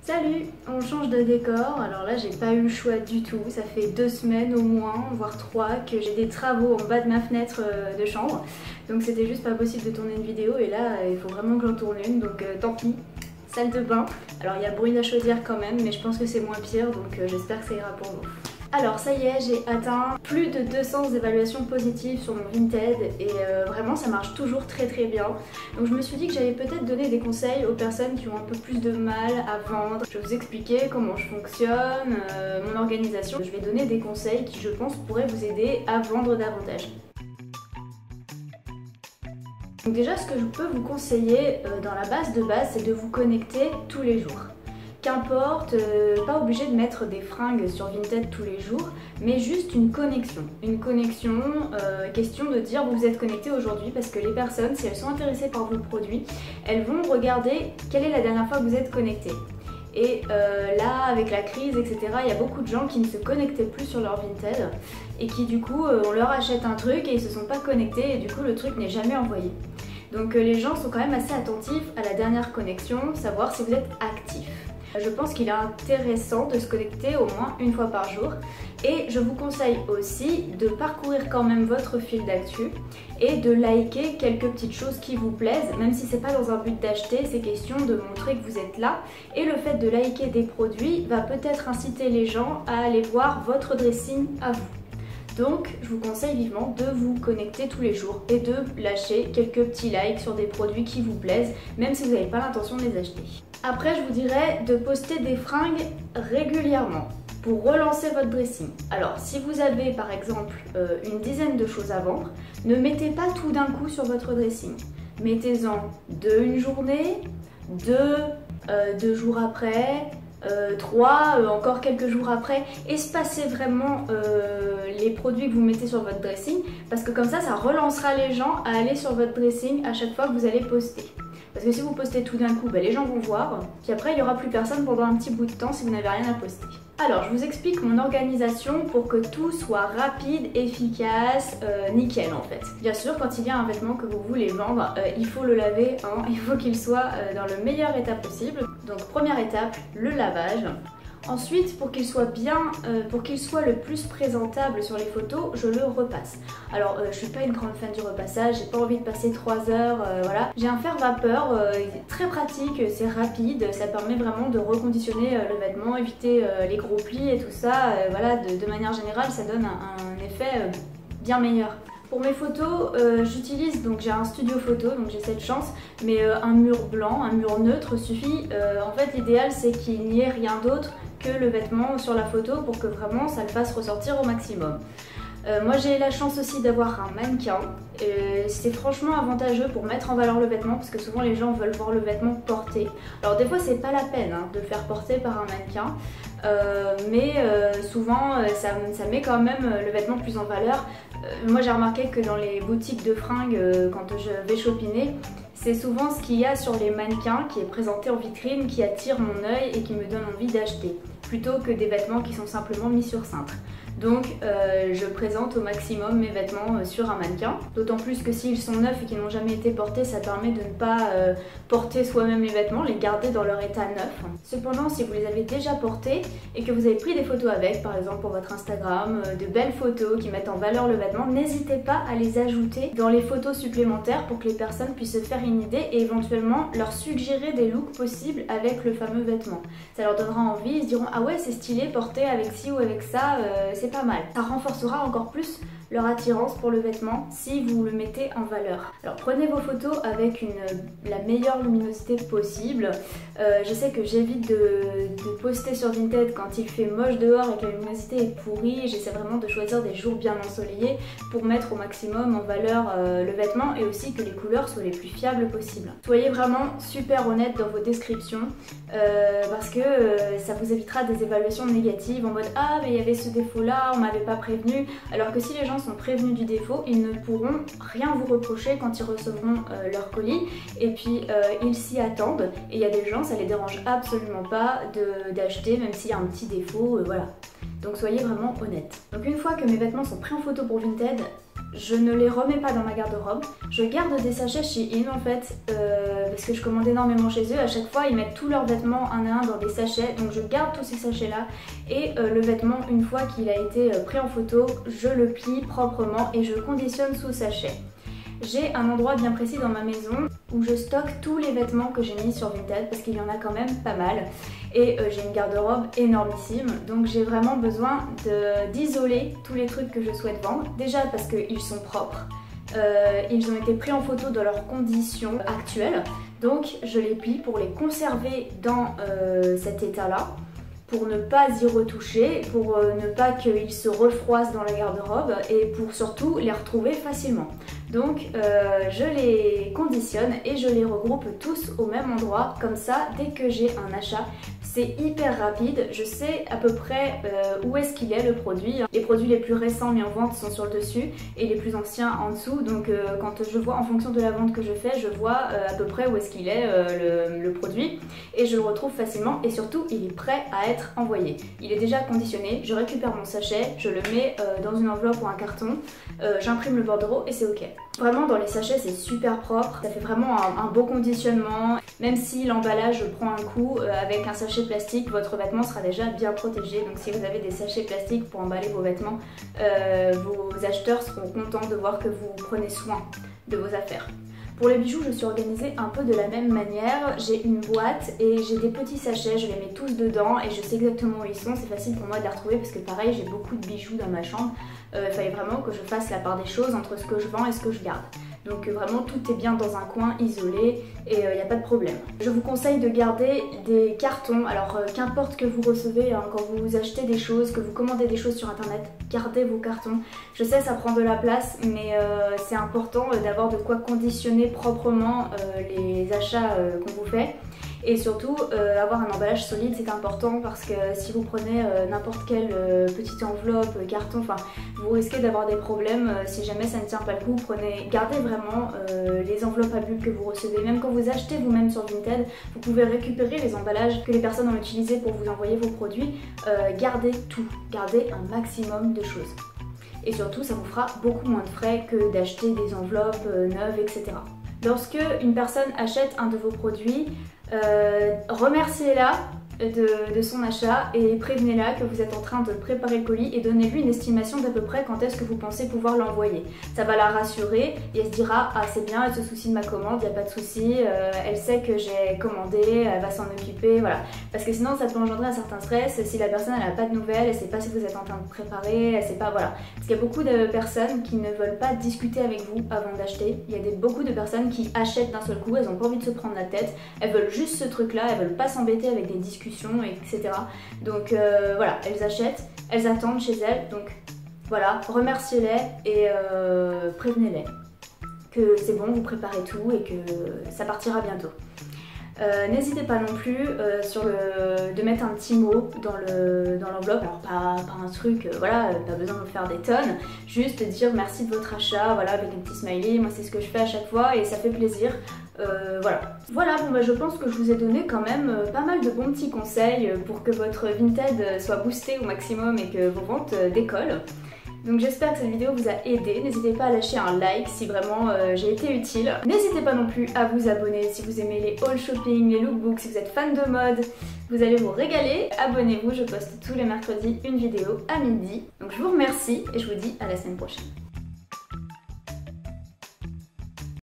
Salut, on change de décor. Alors là j'ai pas eu le choix du tout, ça fait 2 semaines au moins, voire 3 que j'ai des travaux en bas de ma fenêtre de chambre. Donc c'était juste pas possible de tourner une vidéo et là il faut vraiment que j'en tourne une, donc tant pis. Salle de bain, alors il y a bruit de la chaudière quand même mais je pense que c'est moins pire, donc j'espère que ça ira pour vous. Alors ça y est, j'ai atteint plus de 200 évaluations positives sur mon Vinted et vraiment ça marche toujours très bien. Donc je me suis dit que j'allais peut-être donner des conseils aux personnes qui ont un peu plus de mal à vendre. Je vais vous expliquer comment je fonctionne, mon organisation. Je vais donner des conseils qui je pense pourraient vous aider à vendre davantage. Donc déjà ce que je peux vous conseiller dans la base de base, c'est de vous connecter tous les jours. Qu'importe, pas obligé de mettre des fringues sur Vinted tous les jours, mais juste une connexion. Une connexion, question de dire vous êtes connecté aujourd'hui parce que les personnes, si elles sont intéressées par vos produits, elles vont regarder quelle est la dernière fois que vous êtes connecté. Et là, avec la crise, etc., il y a beaucoup de gens qui ne se connectaient plus sur leur Vinted et qui du coup, on leur achète un truc et ils se sont pas connectés et du coup le truc n'est jamais envoyé. Donc les gens sont quand même assez attentifs à la dernière connexion, savoir si vous êtes actif. Je pense qu'il est intéressant de se connecter au moins une fois par jour et je vous conseille aussi de parcourir quand même votre fil d'actu et de liker quelques petites choses qui vous plaisent, même si c'est pas dans un but d'acheter, c'est question de montrer que vous êtes là et le fait de liker des produits va peut-être inciter les gens à aller voir votre dressing à vous. Donc je vous conseille vivement de vous connecter tous les jours et de lâcher quelques petits likes sur des produits qui vous plaisent, même si vous n'avez pas l'intention de les acheter. Après je vous dirais de poster des fringues régulièrement pour relancer votre dressing. Alors si vous avez par exemple une dizaine de choses à vendre, ne mettez pas tout d'un coup sur votre dressing. Mettez-en une journée, deux jours après, 3, encore quelques jours après. Espacez vraiment les produits que vous mettez sur votre dressing parce que comme ça relancera les gens à aller sur votre dressing à chaque fois que vous allez poster. Parce que si vous postez tout d'un coup, les gens vont voir, puis après il n'y aura plus personne pendant un petit bout de temps si vous n'avez rien à poster. Alors je vous explique mon organisation pour que tout soit rapide, efficace, nickel en fait. Bien sûr quand il y a un vêtement que vous voulez vendre, il faut le laver, hein, il faut qu'il soit dans le meilleur état possible. Donc première étape, le lavage. Ensuite, pour qu'il soit le plus présentable sur les photos, je le repasse. Alors, je suis pas une grande fan du repassage, j'ai pas envie de passer 3 heures, voilà. J'ai un fer vapeur, très pratique, c'est rapide, ça permet vraiment de reconditionner le vêtement, éviter les gros plis et tout ça. Voilà, de manière générale, ça donne un effet bien meilleur. Pour mes photos, j'utilise, donc j'ai un studio photo, donc j'ai cette chance, mais un mur blanc, un mur neutre suffit. En fait, l'idéal c'est qu'il n'y ait rien d'autre que le vêtement sur la photo pour que vraiment ça le fasse ressortir au maximum. Moi j'ai la chance aussi d'avoir un mannequin, c'est franchement avantageux pour mettre en valeur le vêtement parce que souvent les gens veulent voir le vêtement porté. Alors des fois c'est pas la peine de le faire porter par un mannequin, mais souvent ça met quand même le vêtement plus en valeur. Moi j'ai remarqué que dans les boutiques de fringues, quand je vais shopiner, c'est souvent ce qu'il y a sur les mannequins qui est présenté en vitrine qui attire mon œil et qui me donne envie d'acheter, plutôt que des vêtements qui sont simplement mis sur cintre. Donc je présente au maximum mes vêtements sur un mannequin, d'autant plus que s'ils sont neufs et qu'ils n'ont jamais été portés, ça permet de ne pas porter soi-même les vêtements, les garder dans leur état neuf. Cependant, si vous les avez déjà portés et que vous avez pris des photos avec, par exemple pour votre Instagram, de belles photos qui mettent en valeur le vêtement, n'hésitez pas à les ajouter dans les photos supplémentaires pour que les personnes puissent se faire une idée et éventuellement leur suggérer des looks possibles avec le fameux vêtement. Ça leur donnera envie, ils se diront ah ouais c'est stylé porter avec ci ou avec ça, c'est pas mal. Ça renforcera encore plus leur attirance pour le vêtement si vous le mettez en valeur. Alors prenez vos photos avec la meilleure luminosité possible. Je sais que j'évite de poster sur Vinted quand il fait moche dehors et que la luminosité est pourrie. J'essaie vraiment de choisir des jours bien ensoleillés pour mettre au maximum en valeur le vêtement et aussi que les couleurs soient les plus fiables possibles. Soyez vraiment super honnête dans vos descriptions parce que ça vous évitera des évaluations négatives en mode ah mais il y avait ce défaut là, on m'avait pas prévenu, alors que si les gens sont prévenus du défaut, ils ne pourront rien vous reprocher quand ils recevront leur colis et puis ils s'y attendent et il y a des gens ça les dérange absolument pas d'acheter même s'il y a un petit défaut, voilà. Donc soyez vraiment honnête. Donc une fois que mes vêtements sont pris en photo pour Vinted, je ne les remets pas dans ma garde-robe. Je garde des sachets Shein en fait, parce que je commande énormément chez eux. À chaque fois, ils mettent tous leurs vêtements un à un dans des sachets. Donc je garde tous ces sachets-là. Et le vêtement, une fois qu'il a été pris en photo, je le plie proprement et je le conditionne sous sachet. J'ai un endroit bien précis dans ma maison où je stocke tous les vêtements que j'ai mis sur Vinted parce qu'il y en a quand même pas mal et j'ai une garde-robe énormissime, donc j'ai vraiment besoin d'isoler tous les trucs que je souhaite vendre. Déjà parce qu'ils sont propres, ils ont été pris en photo dans leurs conditions actuelles, donc je les plie pour les conserver dans cet état-là, pour ne pas y retoucher, pour ne pas qu'ils se refroidissent dans la garde-robe et pour surtout les retrouver facilement. Donc je les conditionne et je les regroupe tous au même endroit, comme ça dès que j'ai un achat, c'est hyper rapide, je sais à peu près où est-ce qu'il est le produit. Les produits les plus récents mis en vente sont sur le dessus et les plus anciens en dessous, donc quand je vois en fonction de la vente que je fais, je vois à peu près où est-ce qu'il est, le produit et je le retrouve facilement et surtout il est prêt à être envoyé. Il est déjà conditionné, je récupère mon sachet, je le mets dans une enveloppe ou un carton, j'imprime le bordereau et c'est ok. Vraiment dans les sachets c'est super propre, ça fait vraiment un beau conditionnement, même si l'emballage prend un coup, avec un sachet plastique votre vêtement sera déjà bien protégé, donc si vous avez des sachets plastiques pour emballer vos vêtements, vos acheteurs seront contents de voir que vous prenez soin de vos affaires. Pour les bijoux, je suis organisée un peu de la même manière. J'ai une boîte et j'ai des petits sachets, je les mets tous dedans et je sais exactement où ils sont. C'est facile pour moi de les retrouver parce que pareil, j'ai beaucoup de bijoux dans ma chambre. Il fallait vraiment que je fasse la part des choses entre ce que je vends et ce que je garde. Donc vraiment tout est bien dans un coin isolé et il n'y a pas de problème. Je vous conseille de garder des cartons, alors qu'importe que vous recevez, hein, quand vous achetez des choses, que vous commandez des choses sur internet, gardez vos cartons. Je sais ça prend de la place mais c'est important d'avoir de quoi conditionner proprement les achats qu'on vous fait. Et surtout avoir un emballage solide c'est important parce que si vous prenez n'importe quelle petite enveloppe, carton, enfin vous risquez d'avoir des problèmes si jamais ça ne tient pas le coup. Gardez vraiment les enveloppes à bulles que vous recevez, même quand vous achetez vous-même sur Vinted, vous pouvez récupérer les emballages que les personnes ont utilisés pour vous envoyer vos produits. Gardez tout, gardez un maximum de choses. Et surtout ça vous fera beaucoup moins de frais que d'acheter des enveloppes neuves, etc. Lorsque une personne achète un de vos produits, remerciez-la de son achat et prévenez-la que vous êtes en train de préparer le colis et donnez-lui une estimation d'à peu près quand est-ce que vous pensez pouvoir l'envoyer. Ça va la rassurer et elle se dira ah c'est bien, elle se soucie de ma commande, il n'y a pas de souci, elle sait que j'ai commandé, elle va s'en occuper, voilà. Parce que sinon ça peut engendrer un certain stress si la personne elle n'a pas de nouvelles, elle ne sait pas si vous êtes en train de préparer, elle sait pas, voilà. Parce qu'il y a beaucoup de personnes qui ne veulent pas discuter avec vous avant d'acheter. Il y a beaucoup de personnes qui achètent d'un seul coup, elles n'ont pas envie de se prendre la tête, elles veulent juste ce truc là, elles veulent pas s'embêter avec des discussions, etc. Donc voilà, elles achètent, elles attendent chez elles, donc voilà, remerciez-les et prévenez-les que c'est bon, vous préparez tout et que ça partira bientôt. N'hésitez pas non plus de mettre un petit mot dans l'enveloppe, alors pas un truc, voilà, pas besoin de faire des tonnes, juste dire merci de votre achat, voilà, avec un petit smiley, moi c'est ce que je fais à chaque fois et ça fait plaisir. Voilà, bon bah je pense que je vous ai donné quand même pas mal de bons petits conseils pour que votre Vinted soit boosté au maximum et que vos ventes décollent. Donc j'espère que cette vidéo vous a aidé, n'hésitez pas à lâcher un like si vraiment j'ai été utile. N'hésitez pas non plus à vous abonner si vous aimez les haul shopping, les lookbooks, si vous êtes fan de mode, vous allez vous régaler. Abonnez-vous, je poste tous les mercredis une vidéo à midi. Donc je vous remercie et je vous dis à la semaine prochaine.